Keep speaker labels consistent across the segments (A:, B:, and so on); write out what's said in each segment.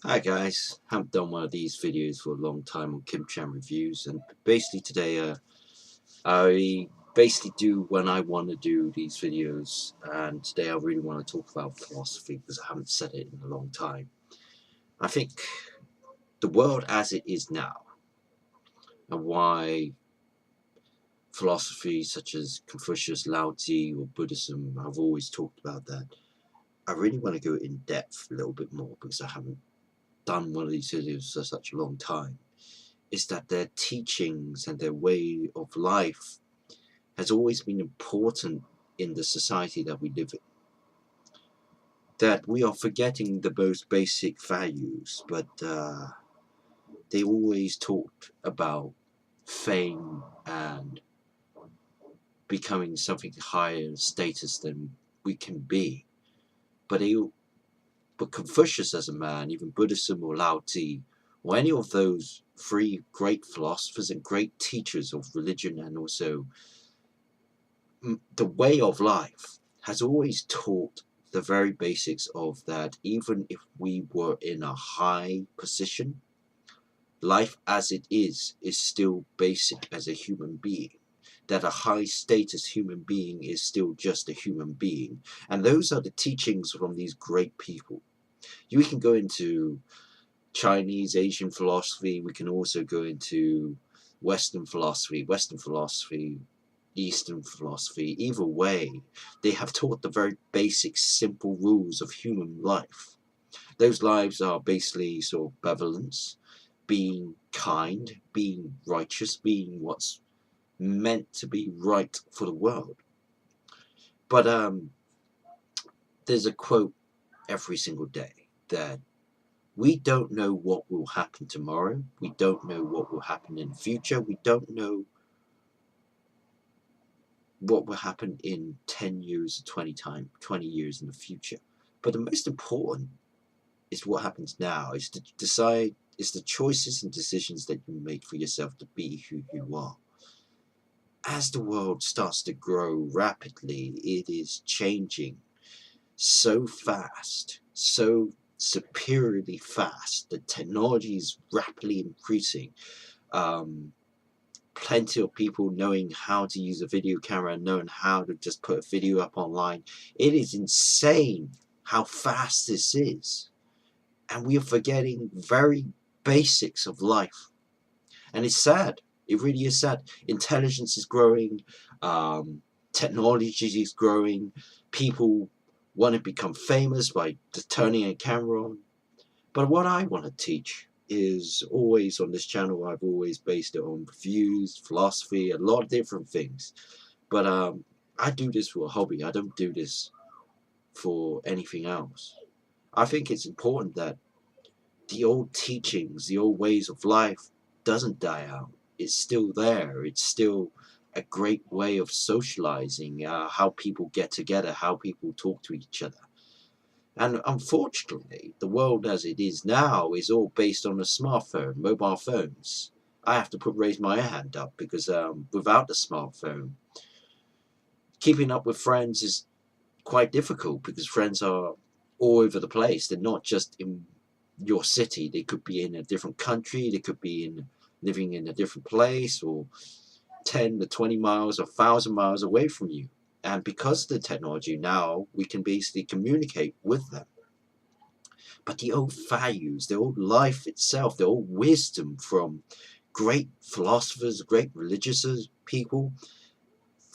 A: Hi guys, haven't done one of these videos for a long time on kimchanreviews, and basically today I basically do when I want to do these videos, and today I really want to talk about philosophy because I haven't said it in a long time. I think the world as it is now, and why philosophy such as Confucius, Lao Tzu or Buddhism, I've always talked about that. I really want to go in depth a little bit more because I haven't done one of these videos for such a long time. Is that their teachings and their way of life has always been important in the society that we live in. That we are forgetting the most basic values, but they always talked about fame and becoming something higher status than we can be. But Confucius as a man, even Buddhism or Lao Tzu, or any of those three great philosophers and great teachers of religion and also the way of life, has always taught the very basics of that. Even if we were in a high position, life as it is still basic as a human being. That a high status human being is still just a human being. And those are the teachings from these great people. We can go into Chinese, Asian philosophy. We can also go into Western philosophy, Eastern philosophy. Either way, they have taught the very basic, simple rules of human life. Those lives are basically sort of benevolence, being kind, being righteous, being what's meant to be right for the world. But there's a quote every single day that we don't know what will happen tomorrow. We don't know what will happen in the future. We don't know what will happen in 10 years or 20 years in the future. But the most important is what happens now, is to decide, is the choices and decisions that you make for yourself to be who you are. As the world starts to grow rapidly, it is changing so fast, so superiorly fast. The technology is rapidly increasing. Plenty of people knowing how to use a video camera and knowing how to just put a video up online. It is insane how fast this is. And we are forgetting very basics of life. And it's sad. It really is sad. Intelligence is growing. Technology is growing. People want to become famous by just turning a camera on. But what I want to teach is always on this channel, I've always based it on reviews, philosophy, a lot of different things. But I do this for a hobby. I don't do this for anything else. I think it's important that the old teachings, the old ways of life doesn't die out. It's still there. It's still a great way of socializing, how people get together, how people talk to each other. And unfortunately, the world as it is now is all based on a smartphone, mobile phones. I have to raise my hand up because without the smartphone, keeping up with friends is quite difficult because friends are all over the place. They're not just in your city. They could be in a different country. They could be living in a different place, or 10 to 20 miles or 1,000 miles away from you. And because of the technology now, we can basically communicate with them. But the old values, the old life itself, the old wisdom from great philosophers, great religious people,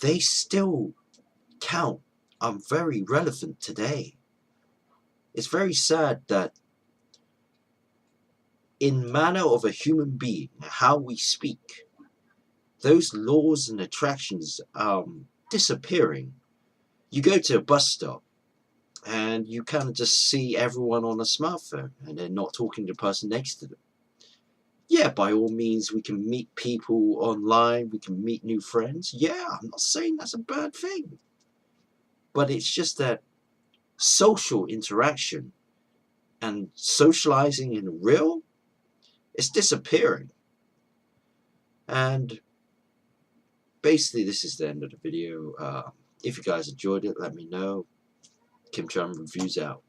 A: they still count, are very relevant today. It's very sad that in manner of a human being, how we speak, those laws and attractions are disappearing. You go to a bus stop and you kind of just see everyone on a smartphone and they're not talking to the person next to them. Yeah, by all means, we can meet people online, we can meet new friends. Yeah, I'm not saying that's a bad thing. But it's just that social interaction and socializing in real is disappearing. And basically, this is the end of the video. If you guys enjoyed it, let me know. kimchanreviews out.